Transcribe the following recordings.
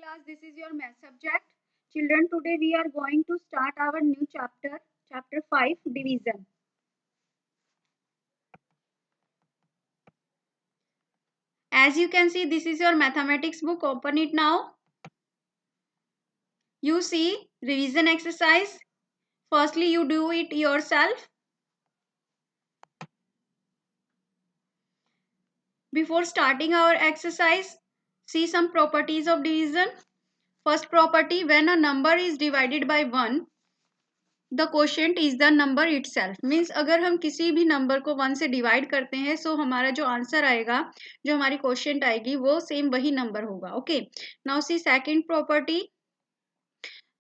class, this is your math subject. Children, today we are going to start our new chapter, chapter 5, division. As you can see, this is your mathematics book. Open it now. You see revision exercise. Firstly, you do it yourself. Before starting our exercise, see some properties of division. First property, when a number is divided by 1, the quotient is the number itself. Means अगर हम किसी भी number को 1 से divide करते हैं सो हमारा जो आंसर आएगा, जो हमारी क्वोशिएंट आएगी, वो सेम वही नंबर होगा. ओके, नाउ सी सेकंड प्रॉपर्टी.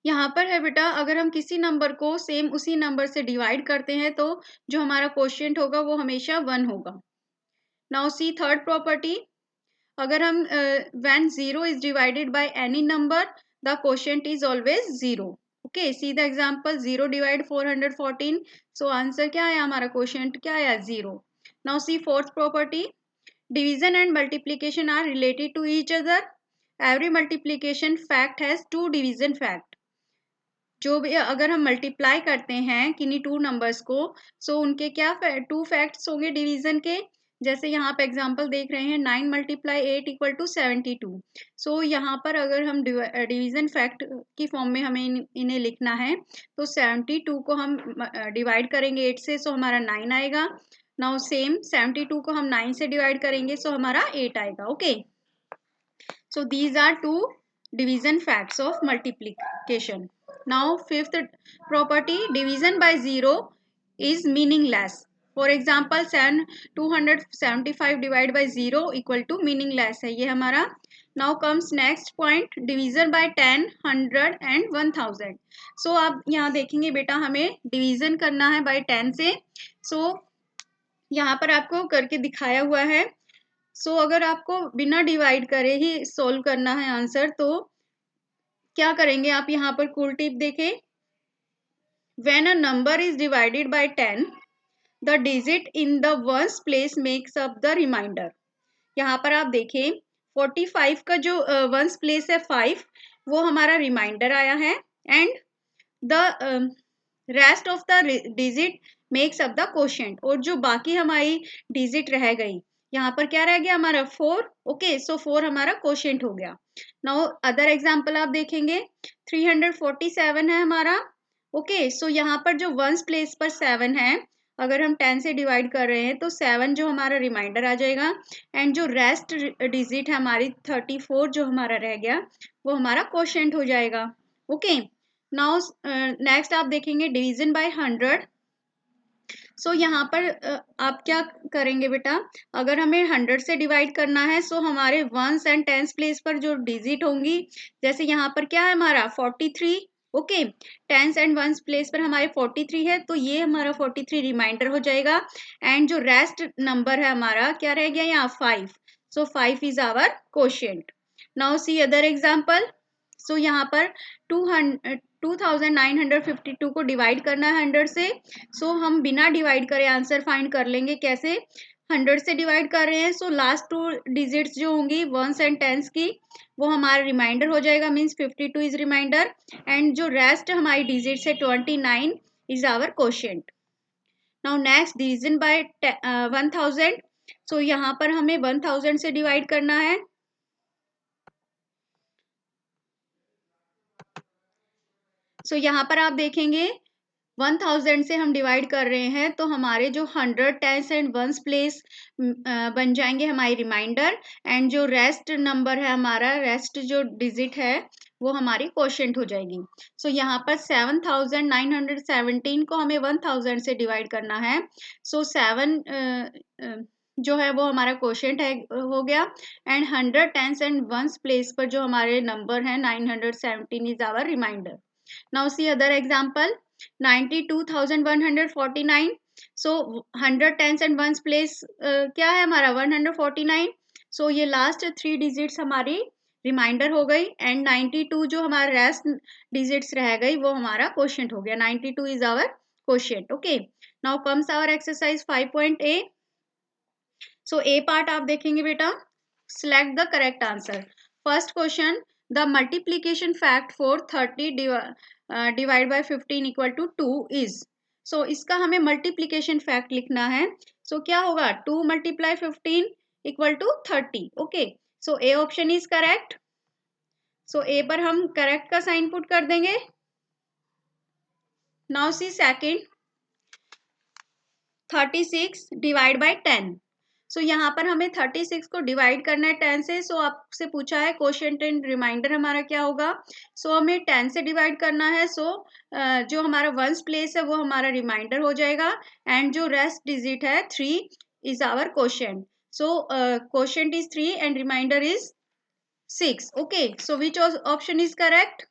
यहाँ पर है बेटा, अगर हम किसी नंबर को सेम उसी नंबर से डिवाइड करते हैं तो जो हमारा क्वोशिएंट होगा वो हमेशा 1 होगा. Now see third property. अगर हम when 0 is divided by any number the quotient is always 0. Okay, see the example 0 divide 414. So answer क्या आया हमारा, क्वोशिएंट क्या आया, 0. Now see fourth property. Division and multiplication are related to each other. Every multiplication fact has 2 division fact. जो भी अगर हम multiply करते हैं किन्हीं 2 नंबर्स को, सो उनके क्या 2 फैक्ट्स होंगे डिवीजन के. जैसे यहाँ पे एग्जांपल देख रहे हैं 9 मल्टीप्लाई 8 इक्वल टू 72. सो यहाँ पर अगर हम डिवीजन फैक्ट की फॉर्म में हमें इन्हें लिखना है तो 72 को हम डिवाइड करेंगे 8 से, सो हमारा 9 आएगा. नाउ सेम 72 को हम 9 से डिवाइड करेंगे सो हमारा 8 आएगा. Okay, so these are 2 division facts of multiplication. Now fifth property, division by 0 is meaningless. For example 275 divided by 0 equal to meaningless है ये हमारा. Now comes next point, division by 10, 100 and 1000. So आप यहाँ देखेंगे बेटा, हमें डिवीजन करना है by 10 से. So यहाँ पर आपको करके दिखाया हुआ है. So अगर आपको बिना डिवाइड करे ही सोल्व करना है आंसर तो क्या करेंगे आप, यहाँ पर कूल टिप देखें. When a number is divided by 10, the digit in the ones place makes up the remainder. यहाँ पर आप देखें 45 का जो वंस प्लेस है 5, वो हमारा रिमाइंडर आया है. And the rest of the digit makes up the quotient. और जो बाकी हमारी डिजिट रह गई, यहाँ पर क्या रह गया हमारा 4. ओके, सो 4 हमारा क्वोशिएंट हो गया. नाउ अदर एग्जांपल आप देखेंगे 347 है हमारा. ओके, सो यहाँ पर जो वंस प्लेस पर 7 है, अगर हम 10 से डिवाइड कर रहे हैं तो 7 जो हमारा रिमाइंडर आ जाएगा. एंड जो रेस्ट डिजिट है हमारी 34 जो हमारा रह गया, वो हमारा क्वोशिएंट हो जाएगा. ओके, नाउ नेक्स्ट आप देखेंगे डिवीजन बाय 100. सो यहाँ पर आप क्या करेंगे बेटा, अगर हमें 100 से डिवाइड करना है सो हमारे वंस एंड टेंस प्लेस पर जो डिजिट होंगी, जैसे यहाँ पर क्या है हमारा 43. Okay, tens and ones place पर हमारे 43 है तो ये हमारा 43 रिमाइंडर हो जाएगा. एंड जो रेस्ट नंबर है हमारा क्या रह गया यहाँ 5. So 5 is our quotient. Now see other example. So यहाँ पर 2952 को डिवाइड करना है 100 से. सो हम बिना डिवाइड करे आंसर फाइंड कर लेंगे. कैसे, 100 से डिवाइड कर रहे हैं सो लास्ट 2 डिजिट्स जो होंगी वंस एंड टेंस की, वो हमारा रिमाइंडर हो जाएगा. Means 52 is remainder. एंड जो रेस्ट हमारी डिजिट्स है 29 is our quotient. Now next division by 1000. So यहाँ पर हमें 1000 से डिवाइड करना है. सो यहाँ पर आप देखेंगे 1000 से हम डिवाइड कर रहे हैं तो हमारे जो 100 टेंस एंड वंस प्लेस बन जाएंगे हमारी रिमाइंडर. एंड जो रेस्ट नंबर है हमारा, रेस्ट जो डिजिट है वो हमारी क्वोशिएंट हो जाएगी. सो यहाँ पर 7917 को हमें 1000 से डिवाइड करना है. सो 7 जो है वो हमारा क्वोशिएंट है हो गया. And 100 tens and ones place पर जो हमारे नंबर है 917 is our remainder. Now see other example 92,149. So 100 tens and ones place क्या है हमारा 149. So ये लास्ट 3 डिजिट्स हमारी रिमाइंडर हो गई. एंड 92 जो हमारा रेस्ट डिजिट्स रह गई वो हमारा क्वोशिएंट हो गया. 92 is our quotient. Okay, now comes our exercise 5.a. So A part आप देखेंगे बेटा, select the correct answer. First question, the multiplication fact for 30 divide by 15 equal to 2 is. So इसका हमें मल्टीप्लीकेशन फैक्ट लिखना है। सो क्या होगा, 2 multiply 15 equal to 30। Okay, so A option is correct. So A पर हम करेक्ट का साइन पुट कर देंगे। Now see second, 36 divide by 10। So यहाँ पर हमें 36 को डिवाइड करना है 10 से। सो आपसे पूछा है कोशेंट एंड रिमाइंडर हमारा क्या होगा। सो हमें 10 से डिवाइड करना है। सो जो हमारा वंस प्लेस है वो हमारा रिमाइंडर हो जाएगा, एंड जो रेस्ट डिजिट है 3 is our quotient. So quotient is 3 and remainder is 6। Okay, so which option is correct?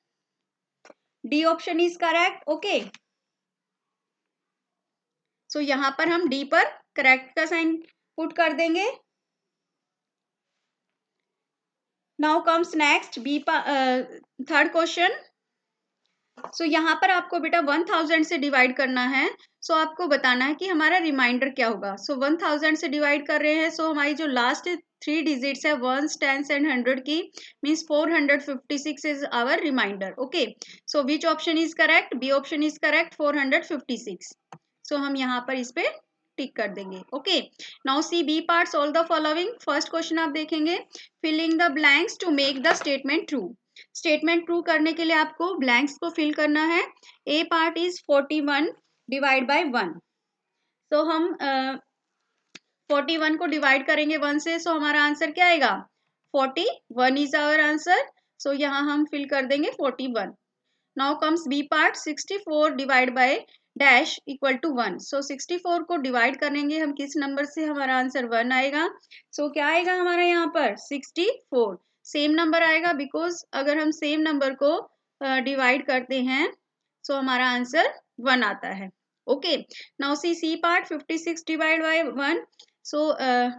D option is correct. Okay, so यहाँ पर हम डी पर करेक्ट का साइन पुट कर देंगे। Now comes next B third question. So यहाँ पर आपको बेटा 1000 से डिवाइड करना है। सो आपको बताना है कि हमारा रिमाइंडर क्या होगा। सो 1000 से डिवाइड कर रहे हैं। सो हमारी जो लास्ट 3 डिजिट्स है 1s 10s एंड 100 की, means 456 is our remainder. Okay, so which option is correct? B option is correct, 456। So हम यहाँ पर इस पे टिक कर देंगे। Okay, now see B part, solve the following. First question आप देखेंगे, filling the blanks to make the statement true. Statement true करने के लिए आपको ब्लैंक्स को फिल करना है। A part is 41 divide by 1। तो हम 41 को डिवाइड करेंगे 1 से। सो हमारा आंसर क्या आएगा? 41 इज आवर आंसर। सो यहाँ हम फिल कर देंगे 41। Now comes B part, 64 divide by dash equal to 1। So 64 को डिवाइड करेंगे हम किस नंबर से, हमारा आंसर 1 आएगा। सो क्या आएगा हमारा यहाँ पर? 64 सेम नंबर आएगा, बिकॉज अगर हम सेम नंबर को डिवाइड करते हैं सो हमारा आंसर 1 आता है। Okay, now C part, 56 divide by 1। So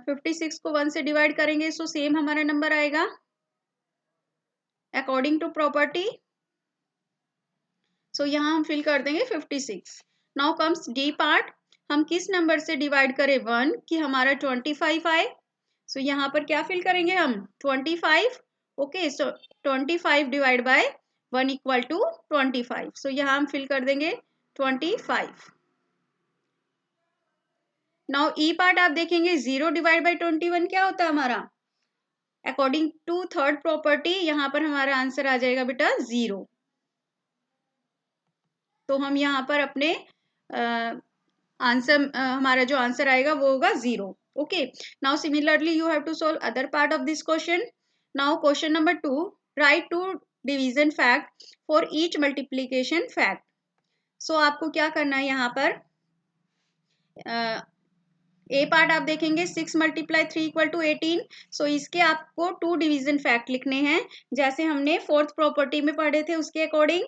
56 को 1 से डिवाइड करेंगे सो सेम हमारा नंबर आएगा अकॉर्डिंग टू प्रॉपर्टी। सो यहाँ हम फिल कर देंगे 56। नाउ कम्स डी पार्ट, हम किस नंबर से डिवाइड करें 1 कि हमारा 25 आए। सो यहाँ पर क्या फिल करेंगे हम? 25। Okay, so 25 divide by 1 equal to 25। So यहाँ हम फिल कर देंगे 25। नाउ ई पार्ट आप देखेंगे, 0 डिवाइड बाय 21 क्या होता है हमारा? अकॉर्डिंग टू थर्ड प्रॉपर्टी यहाँ पर हमारा आंसर आ जाएगा बेटा 0। तो हम यहाँ पर अपने आंसर हमारा जो आंसर आएगा वो होगा 0। Okay, now similarly you have to solve other part of this question. Now question number 2, right 2 division fact for each multiplication fact. So आपको क्या करना है यहाँ पर, ए पार्ट आप देखेंगे 6 मल्टीप्लाई 3 इक्वल टू 18। सो इसके आपको 2 डिवीजन फैक्ट लिखने हैं, जैसे हमने फोर्थ प्रॉपर्टी में पढ़े थे उसके अकॉर्डिंग।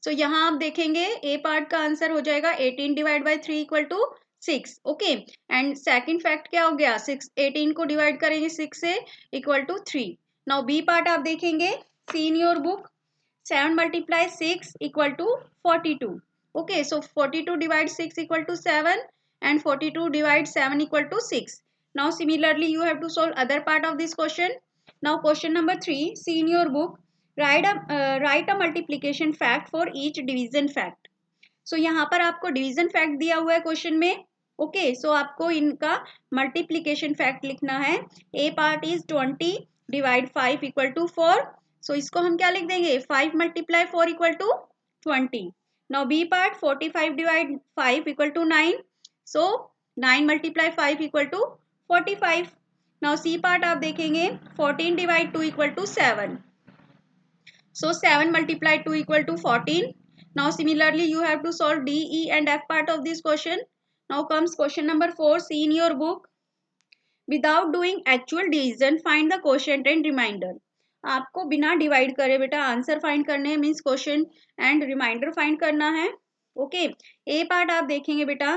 सो यहाँ आप देखेंगे ए पार्ट का आंसर हो जाएगा 18 divide by 3 equal to 6। Okay, and second fact क्या हो गया? 18 को डिवाइड करेंगे 6 से equal to 3। Now B part आप देखेंगे, see in your book, 7 multiply 6 equal to 42। Okay, so 42 divide 6 equal to 7 and 42 divide 7 equal to 6। Now similarly you have to solve other part of this question. Now question number 3, see in your book, write a multiplication fact for each division fact। So यहाँ पर आपको division fact दिया हुआ है question में। Okay, सो आपको इनका multiplication fact लिखना है। A part is 20 divide 5 equal to 4। So इसको हम क्या लिख देंगे? 5 multiply 4 equal to 20। Now B part, 45 divide 5 equal to 9। So 9 multiply 5 equal to 45। Now C part आप देखेंगे, 14 divide 2 equal to 7। So 7 multiplied 2 equal to 14. Now similarly you have to solve D, E and F part of this question. Now comes question number 4. See in your book. Without doing actual division, find the quotient and remainder. आपको बिना divide करे बेटा answer find करने हैं, means question and remainder find करना है। Okay, ए part आप देखेंगे बेटा,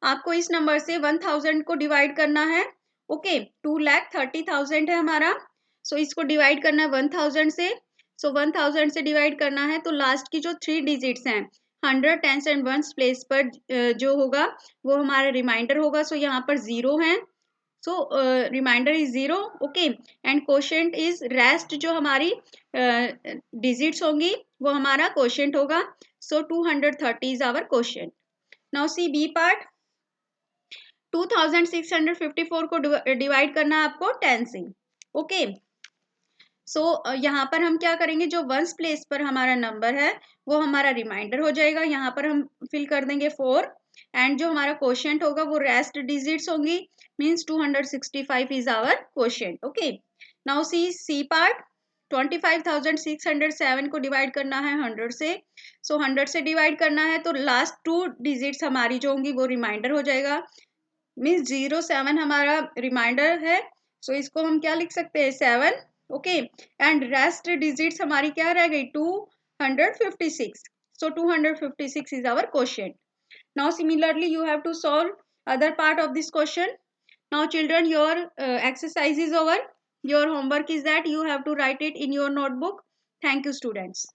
आपको इस नंबर से 1000 को डिवाइड करना है। ओके, 2,30,000 है हमारा। सो इसको डिवाइड करना है 1000 से। सो 1000 से डिवाइड करना है तो लास्ट की जो 3 डिजिट्स हैं 100 10s एंड 1s प्लेस पर जो होगा वो हमारा रिमाइंडर होगा। सो यहाँ पर 0 है। So remainder is 0. Okay, and quotient is rest, जो हमारी डिजिट्स होंगी वो हमारा क्वोशिएंट होगा. So 230 is our quotient. Now see B part. 2654 को डिवाइड करना है आपको 10 से. ओके, सो यहाँ पर हम क्या करेंगे, जो वंस प्लेस पर हमारा नंबर है वो हमारा रिमाइंडर हो जाएगा. यहाँ पर हम फिल कर देंगे 4, एंड जो हमारा क्वोशिएंट होगा वो रेस्ट डिजिट्स होंगी, means 265 is our quotient. Okay, now C part. 25,607 को डिवाइड करना है 100 से. सो 100 से डिवाइड करना है तो लास्ट 2 डिजिट्स हमारी जो होंगी वो रिमाइंडर हो जाएगा, मीन्स 07 हमारा रिमाइंडर है. सो इसको हम क्या लिख सकते हैं, 7. ओके, एंड रेस्ट डिजिट्स हमारी क्या रह गई, 256. So 256 is our quotient. Now similarly you have to solve other part of this question. Now children, your exercise is over. Your homework is that you have to write it in your notebook. Thank you, students.